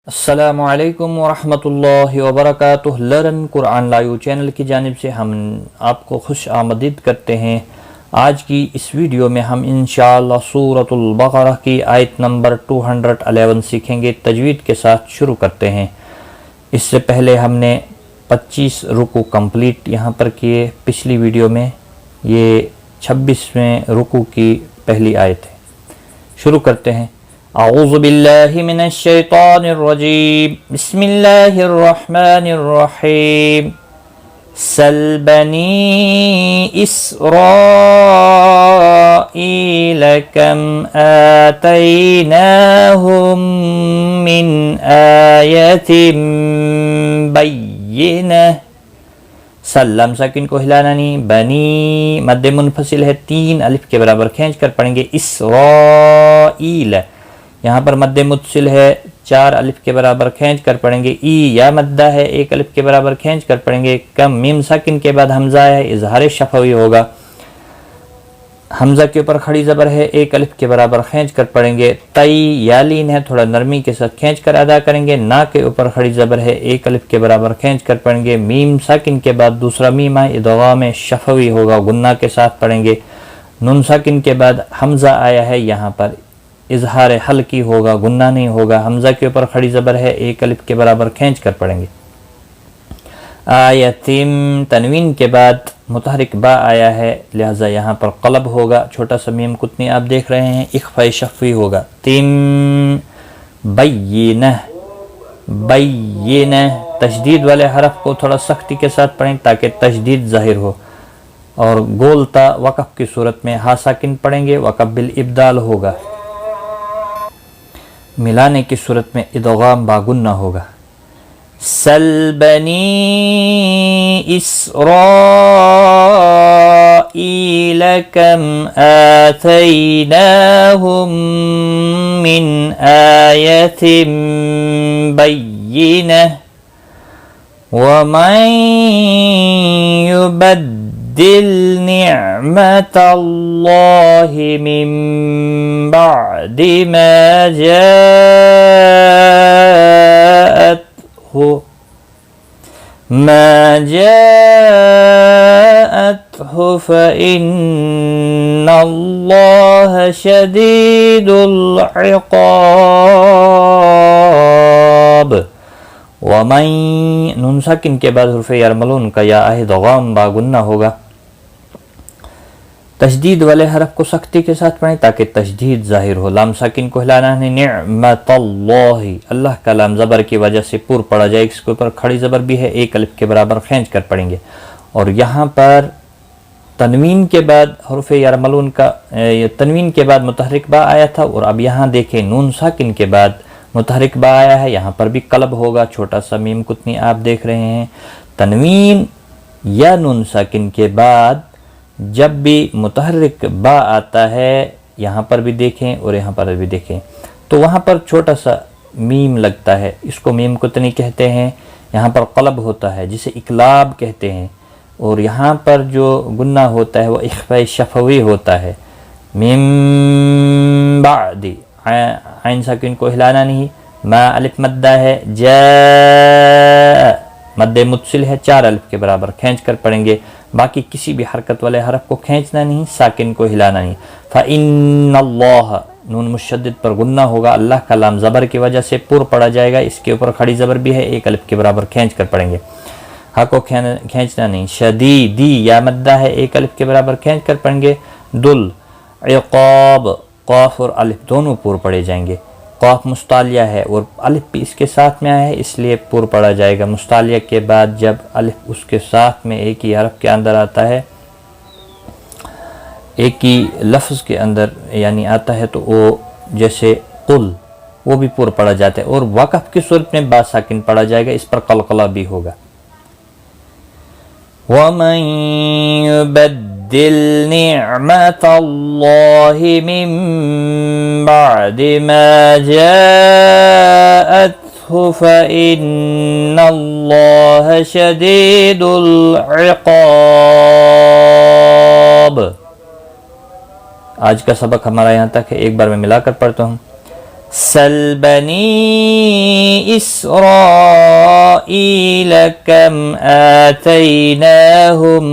السلام علیکم ورحمۃ اللہ وبرکاتہ۔ لرن قرآن لائیو چینل کی جانب سے ہم آپ کو خوش آمدید کرتے ہیں۔ آج کی اس ویڈیو میں ہم انشاءاللہ سورۃ البقرہ کی آیت نمبر 211 سیکھیں گے۔ تجوید کے ساتھ شروع کرتے ہیں۔ اس سے پہلے ہم نے 25 رکوع کمپلیٹ یہاں پر کیے پچھلی ویڈیو میں۔ یہ 26ویں رکوع کی پہلی آیت ہے۔ شروع کرتے ہیں۔ اعوذ باللہ من الشیطان الرجیم، بسم اللہ الرحمن الرحیم۔ سل بنی اسرائیل کم آتیناہم من آیت بینہ۔ سلم ساکن کو ہلانا نہیں، بنی مد منفصل ہے، 3 الف کے برابر کھینچ کر پڑھیں گے۔ اسرائیل یہاں پر مد متصل ہے، 4 الف کے برابر کھینچ کر پڑھیں گے۔ ای یا مدہ ہے، 1 الف کے برابر کھینچ کر پڑھیں گے۔ کم میم ساکن کے بعد حمزہ ہے، اظہار شفوی ہوگا۔ حمزہ کے اوپر کھڑی زبر ہے، 1 الف کے برابر کھینچ کر پڑھیں گے۔ تئی یا لین ہے، تھوڑا نرمی کے ساتھ کھینچ کر ادا کریں گے۔ نا کے اوپر کھڑی زبر ہے، 1 الف کے برابر کھینچ کر پڑھیں گے۔ میم ساکن کے بعد دوسرا میم ہے، ادغام شفوی ہوگا، غنہ کے ساتھ پڑھیں گے۔ نون ساکن کے بعد حمزہ آیا ہے، یہاں پر اظہار حلقی ہوگا، غنہ نہیں ہوگا۔ حمزہ کے اوپر کھڑی زبر ہے، 1 الف کے برابر کھینچ کر پڑھیں گے۔ آیتم تنوین کے بعد متحرک با آیا ہے، لہذا یہاں پر قلب ہوگا، چھوٹا سا میم کتنی آپ دیکھ رہے ہیں، اخفاء شفوی ہوگا۔ تم بینہ، بینہ تشدید والے حرف کو تھوڑا سختی کے ساتھ پڑھیں تاکہ تشدید ظاہر ہو، اور گولتا وقف کی صورت میں ہا ساکن پڑھیں گے، وقف بالابدال ہوگا۔ ملانے کی صورت میں ادغام باغنہ ہوگا۔ سل بنی اسرائیل کم آتیناہم من آیت بینہ ومن یبدل نعمت اللہ من بعد ما جاءته فإن اللہ شدید العقاب۔ ومن نون ساکن کے بعد حرف یرملون کا یا ادغام باغنہ ہوگا۔ تشدید والے حرف کو سختی کے ساتھ پڑھیں تاکہ تشدید ظاہر ہو۔ لام ساکن کو ہلانا ہے، نعمت اللہ، اللہ کا لام زبر کی وجہ سے پور پڑا جائے، اس کے اوپر کھڑی زبر بھی ہے، 1 الف کے برابر کھینچ کر پڑھیں گے۔ اور یہاں پر تنوین کے بعد حرف یرملون کا تنوین کے بعد متحرک با آیا تھا، اور اب یہاں دیکھیں نون ساکن کے بعد متحرک با آیا ہے، یہاں پر بھی قلب ہوگا، چھوٹا سا میم کتنی آپ دیکھ رہے ہیں۔ تنوین یا نون ساکن کے بعد جب بھی متحرک با آتا ہے، یہاں پر بھی دیکھیں اور یہاں پر بھی دیکھیں، تو وہاں پر چھوٹا سا میم لگتا ہے، اس کو میم کتنی کہتے ہیں، یہاں پر قلب ہوتا ہے جسے اقلاب کہتے ہیں، اور یہاں پر جو غنہ ہوتا ہے وہ اخفاء شفوی ہوتا ہے۔ میم بعد عین ساکن کو ہلانا نہیں، ما الف مدہ ہے، جاء مد متصل ہے، 4 الف کے برابر کھینچ کر پڑھیں گے۔ باقی کسی بھی حرکت والے حرف کو کھینچنا نہیں، ساکن کو ہلانا نہیں۔ فَإِنَّ اللَّهَ نون مشدد پر غنہ ہوگا، اللہ کا لام زبر کی وجہ سے پور پڑا جائے گا، اس کے اوپر کھڑی زبر بھی ہے، 1 الف کے برابر کھینچ کر پڑھیں گے۔ ہا کو کھینچنا نہیں، شدیدی یا مدہ ہے، 1 الف کے برابر کھینچ کر پڑھیں گے۔ دل عقاب، قاف اور الف دونوں پور پڑے جائیں گے۔ قاف مستعلیہ ہے اور الف بھی اس کے ساتھ میں آیا ہے، اس لیے پور پڑا جائے گا۔ مستعلیہ کے بعد جب الف اس کے ساتھ میں ایک ہی حرف کے اندر آتا ہے، ایک ہی لفظ کے اندر یعنی آتا ہے، تو وہ جیسے قل وہ بھی پور پڑا جاتا ہے، اور وقف کی صورت میں با ساکن پڑا جائے گا، اس پر قلقلہ بھی ہوگا۔ وَمَن يُبَدِّلْ نِعْمَةَ اللَّهِ مِن بَعْدِ مَا جَاءَتْهُ فَإِنَّ اللَّهَ شَدِيدُ الْعِقَابِ۔ آج کا سبق ہمارا یہاں تک ہے، ایک بار میں ملا کر پڑھتا ہوں۔ سل بني إسرائيل كم آتيناهم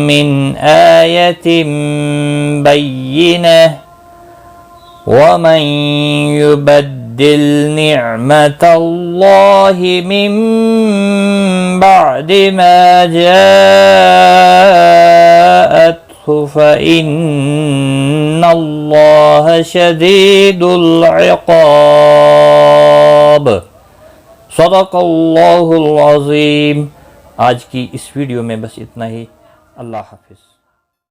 من آية بينة ومن يبدل نعمة الله من بعد ما جاءته فإن الله شديد العقاب. صدق اللہ العظیم. آج کی اس ویڈیو میں بس اتنا ہی. اللہ حافظ.